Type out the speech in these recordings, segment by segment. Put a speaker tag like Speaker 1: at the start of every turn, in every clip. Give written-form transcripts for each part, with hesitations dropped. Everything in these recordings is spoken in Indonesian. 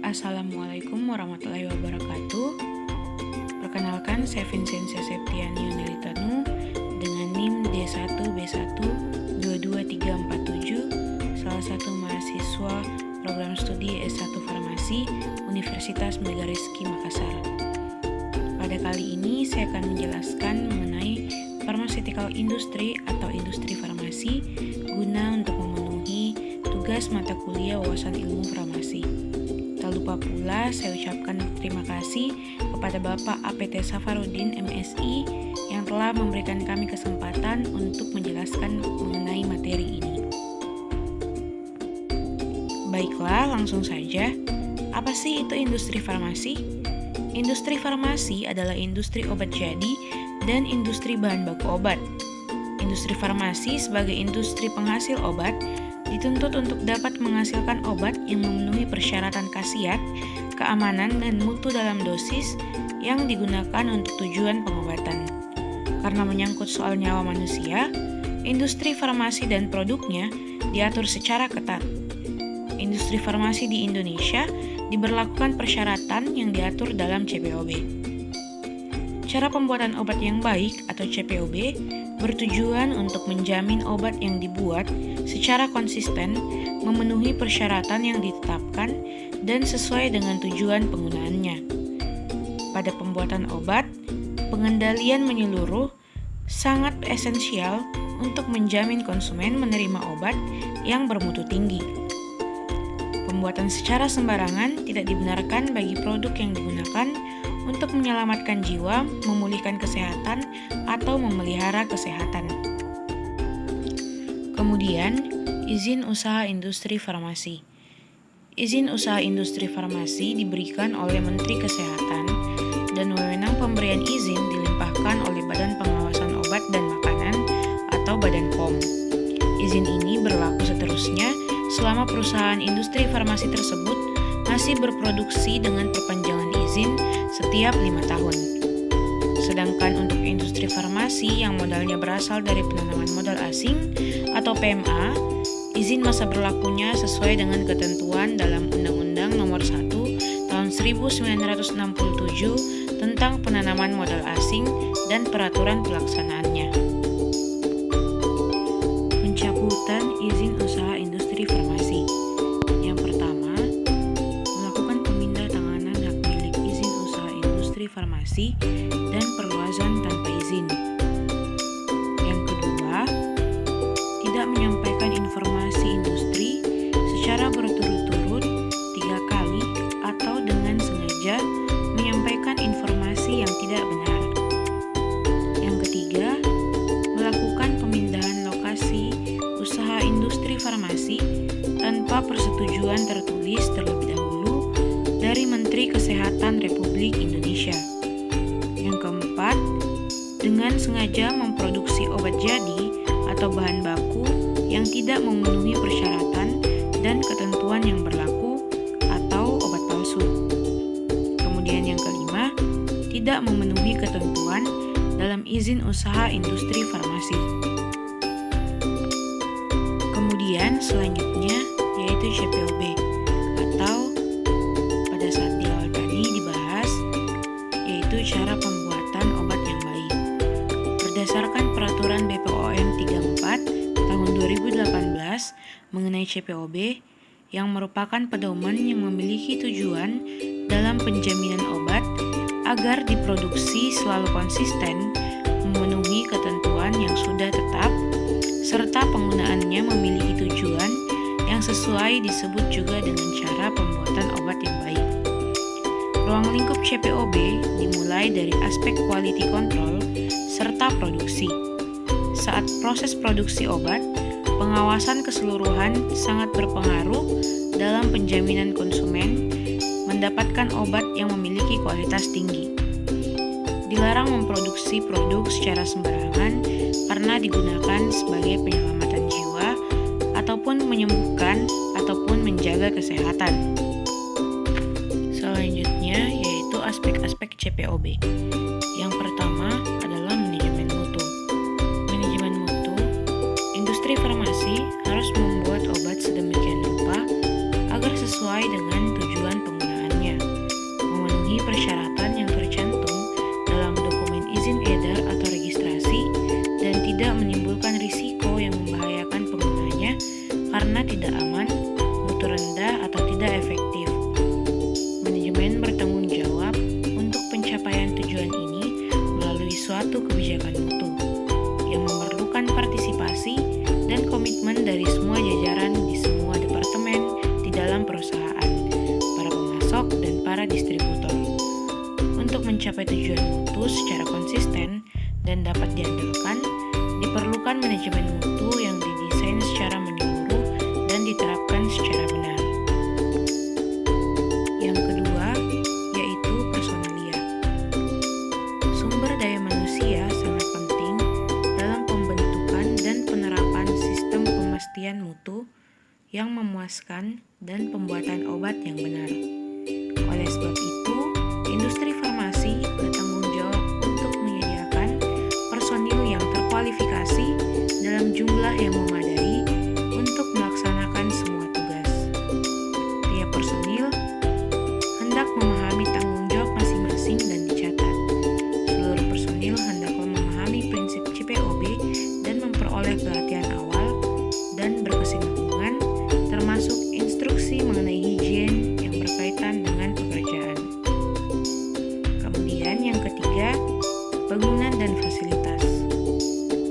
Speaker 1: Assalamualaikum warahmatullahi wabarakatuh. Perkenalkan, saya Vincentia Septiani Nelitanu dengan NIM D1B1222347, salah satu mahasiswa program studi S1 Farmasi Universitas Megariski Makassar. Pada kali ini saya akan menjelaskan mengenai pharmaceutical industry atau industri farmasi guna untuk memenuhi tugas mata kuliah wawasan ilmu farmasi. Tak lupa pula saya ucapkan terima kasih kepada Bapak APT Safarudin MSI yang telah memberikan kami kesempatan untuk menjelaskan mengenai materi ini. Baiklah, langsung saja. Apa sih itu industri farmasi? Industri farmasi adalah industri obat jadi dan industri bahan baku obat. Industri farmasi sebagai industri penghasil obat dituntut untuk dapat menghasilkan obat yang memenuhi persyaratan khasiat, keamanan, dan mutu dalam dosis yang digunakan untuk tujuan pengobatan. Karena menyangkut soal nyawa manusia, industri farmasi dan produknya diatur secara ketat. Industri farmasi di Indonesia diberlakukan persyaratan yang diatur dalam CPOB. Cara pembuatan obat yang baik atau CPOB bertujuan untuk menjamin obat yang dibuat secara konsisten memenuhi persyaratan yang ditetapkan dan sesuai dengan tujuan penggunaannya. Pada pembuatan obat, pengendalian menyeluruh sangat esensial untuk menjamin konsumen menerima obat yang bermutu tinggi. Pembuatan secara sembarangan tidak dibenarkan bagi produk yang digunakan untuk menyelamatkan jiwa, memulihkan kesehatan, atau memelihara kesehatan. Kemudian, izin usaha industri farmasi. Izin usaha industri farmasi diberikan oleh Menteri Kesehatan dan wewenang pemberian izin dilimpahkan oleh Badan Pengawasan Obat dan Makanan atau Badan POM. Izin ini berlaku seterusnya selama perusahaan industri farmasi tersebut masih berproduksi dengan perpanjangan izin setiap 5 tahun. Sedangkan untuk industri farmasi yang modalnya berasal dari penanaman modal asing atau PMA, izin masa berlakunya sesuai dengan ketentuan dalam Undang-Undang Nomor 1 Tahun 1967 tentang penanaman modal asing dan peraturan pelaksanaannya. Pencabutan izin usaha industri farmasi. Yang pertama, melakukan pemindahantanganan hak milik izin usaha industri farmasi dan perluasan tanpa izin. Yang kedua, tidak menyampaikan informasi industri secara berturut-turut 3 kali atau dengan sengaja menyampaikan informasi yang tidak benar. Yang ketiga, melakukan pemindahan lokasi usaha industri farmasi tanpa persetujuan tertulis terlebih dahulu dari Menteri Kesehatan Republik Indonesia. Yang keempat, dengan sengaja memproduksi obat jadi atau bahan baku yang tidak memenuhi persyaratan dan ketentuan yang berlaku atau obat palsu. Kemudian yang kelima, tidak memenuhi ketentuan dalam izin usaha industri farmasi. Kemudian selanjutnya yaitu CPOB atau pada saat di awal tadi dibahas yaitu cara pembuatan obat yang baik. Berdasarkan peraturan BPOM 34 tahun 2018 mengenai CPOB yang merupakan pedoman yang memiliki tujuan dalam penjaminan obat agar diproduksi selalu konsisten memenuhi ketentuan yang sudah tetap serta penggunaannya memiliki tujuan yang sesuai disebut juga dengan cara pembuatan obat yang baik. Ruang lingkup CPOB dimulai dari aspek quality control serta produksi. Saat proses produksi obat, pengawasan keseluruhan sangat berpengaruh dalam penjaminan konsumen mendapatkan obat yang memiliki kualitas tinggi. Dilarang memproduksi produk secara sembarangan karena digunakan sebagai penyelamatan jiwa ataupun menyembuhkan ataupun menjaga kesehatan. Selanjutnya yaitu aspek-aspek CPOB. Yang pertama adalah manajemen mutu. Manajemen mutu, industri farmasi harus membuat obat sedemikian rupa agar sesuai dengan tujuan penggunaan. persyaratan yang tercantum dalam dokumen izin edar atau registrasi dan tidak menimbulkan risiko yang membahayakan penggunanya karena tidak aman, mutu rendah, atau tidak efektif. Manajemen bertanggung jawab untuk pencapaian tujuan ini melalui suatu kebijakan mutu yang memerlukan partisipasi dan komitmen dari semua jajaran di semua departemen di dalam perusahaan, para pemasok, dan para distributor. Untuk mencapai tujuan mutu secara konsisten dan dapat diandalkan, diperlukan manajemen mutu yang didesain secara menyeluruh dan diterapkan secara benar. Yang kedua, yaitu personalia. Sumber daya manusia sangat penting dalam pembentukan dan penerapan sistem pemastian mutu yang memuaskan dan pembuatan obat yang benar. Oleh sebab itu, industri farmasi bertanggung jawab untuk menyediakan personil yang terkualifikasi dalam jumlah yang memadai untuk melaksanakan semua tugas. Tiap personil hendak memahami tanggung jawab masing-masing dan dicatat. Seluruh personil hendaklah memahami prinsip CPOB dan memperoleh pelatihan awal dan berkesinambungan, termasuk instruksi mengenai higien yang berkaitan dengan pekerjaan. Kemudian yang ketiga, bangunan dan fasilitas.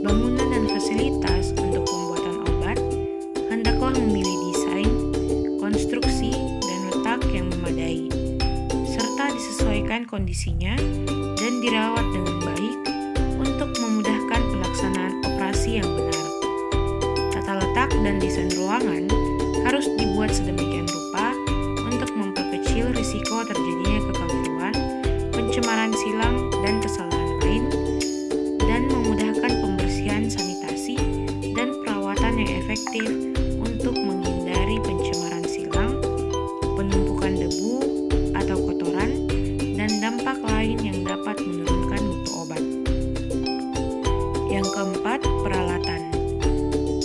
Speaker 1: Bangunan dan fasilitas untuk pembuatan obat hendaklah memilih desain, konstruksi, dan letak yang memadai, serta disesuaikan kondisinya dan dirawat dengan baik untuk memudahkan pelaksanaan operasi yang benar. Tata letak dan desain ruangan harus dibuat sedemikian rupa untuk memperkecil risiko terjadinya kekeliruan, pencemaran silang, dan kesalahan lain, dan memudahkan pembersihan sanitasi dan perawatan yang efektif untuk menghindari pencemaran silang, penumpukan debu atau kotoran, dan dampak lain yang dapat menurunkan mutu obat. Yang keempat, peralatan.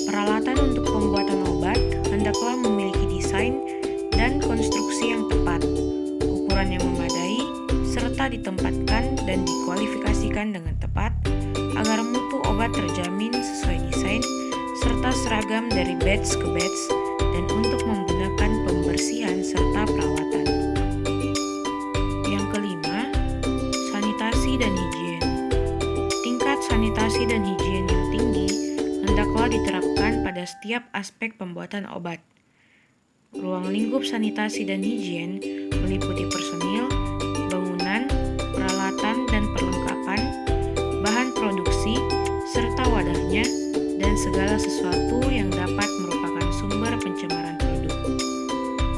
Speaker 1: Peralatan untuk pembuatan obat hendaklah memiliki desain dan konstruksi yang tepat, ukuran yang memadai, serta ditempatkan dan dikualifikasikan dengan tepat agar mutu obat terjamin sesuai desain serta seragam dari batch ke batch dan untuk menggunakan pembersihan serta perawatan. Yang kelima, sanitasi dan higien. Tingkat sanitasi dan higien yang tinggi hendaklah diterapkan pada setiap aspek pembuatan obat. Ruang lingkup sanitasi dan higien meliputi personil, bangunan, peralatan dan perlengkapan, bahan produksi, serta wadahnya, dan segala sesuatu yang dapat merupakan sumber pencemaran produk.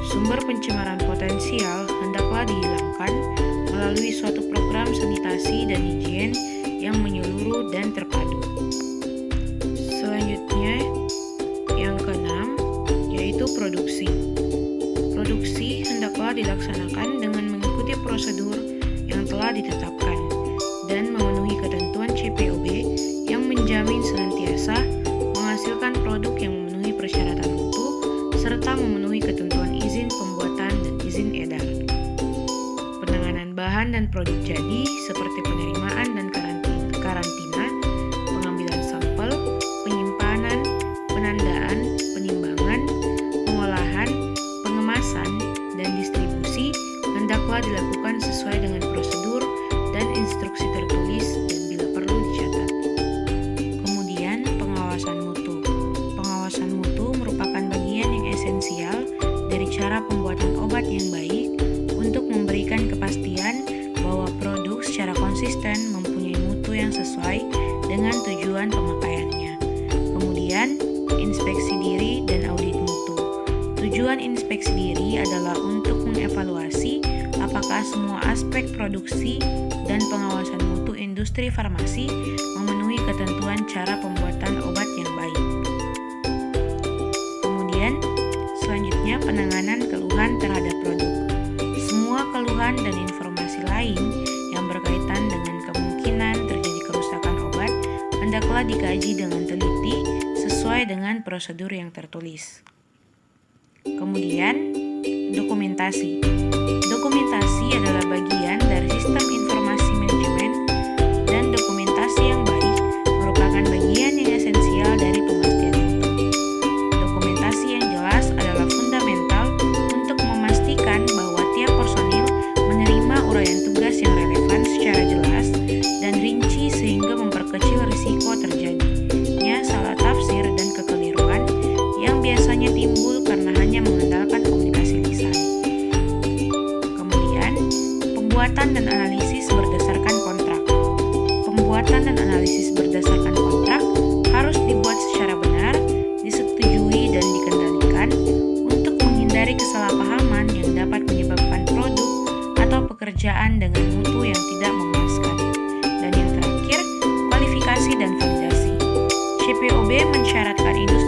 Speaker 1: Sumber pencemaran potensial hendaklah dihilangkan melalui suatu program sanitasi dan higien yang menyeluruh dan terpadu. Selanjutnya, yang keenam, yaitu produksi. Produksi hendaklah dilaksanakan dengan mengikuti prosedur yang telah ditetapkan dan memenuhi ketentuan CPOB yang menjamin senantiasa menghasilkan produk yang memenuhi persyaratan mutu serta memenuhi ketentuan izin pembuatan dan izin edar. Penanganan bahan dan produk jadi seperti penerimaan dan karantina, pengambilan sampel, penyimpanan, penandaan, penimbangan, pengolahan, pengemasan, dan distribusi hendaklah dilakukan sesuai dengan prosedur dan instruksi tertulis dan bila perlu dicatat. Kemudian, pengawasan mutu. Pengawasan mutu merupakan bagian yang esensial dari cara pembuatan obat yang baik untuk memberikan kepastian bahwa produk secara konsisten mempunyai mutu yang sesuai dengan tujuan pemakaiannya. Kemudian, inspeksi diri dan audit mutu. Tujuan inspeksi diri adalah untuk mengevaluasi apakah semua aspek produksi dan pengawasan mutu industri farmasi memenuhi ketentuan cara pembuatan obat yang baik. Kemudian, selanjutnya penanganan keluhan terhadap produk. Semua keluhan dan informasi lain yang berkaitan dengan kemungkinan terjadi kerusakan obat hendaklah dikaji dengan teliti sesuai dengan prosedur yang tertulis. Kemudian, dokumentasi. Dokumentasi adalah bagian Pembuatan dan analisis berdasarkan kontrak. Pembuatan dan analisis berdasarkan kontrak harus dibuat secara benar, disetujui dan dikendalikan untuk menghindari kesalahpahaman yang dapat menyebabkan produk atau pekerjaan dengan mutu yang tidak memuaskan. Dan yang terakhir, kualifikasi dan validasi. CPOB mensyaratkan industri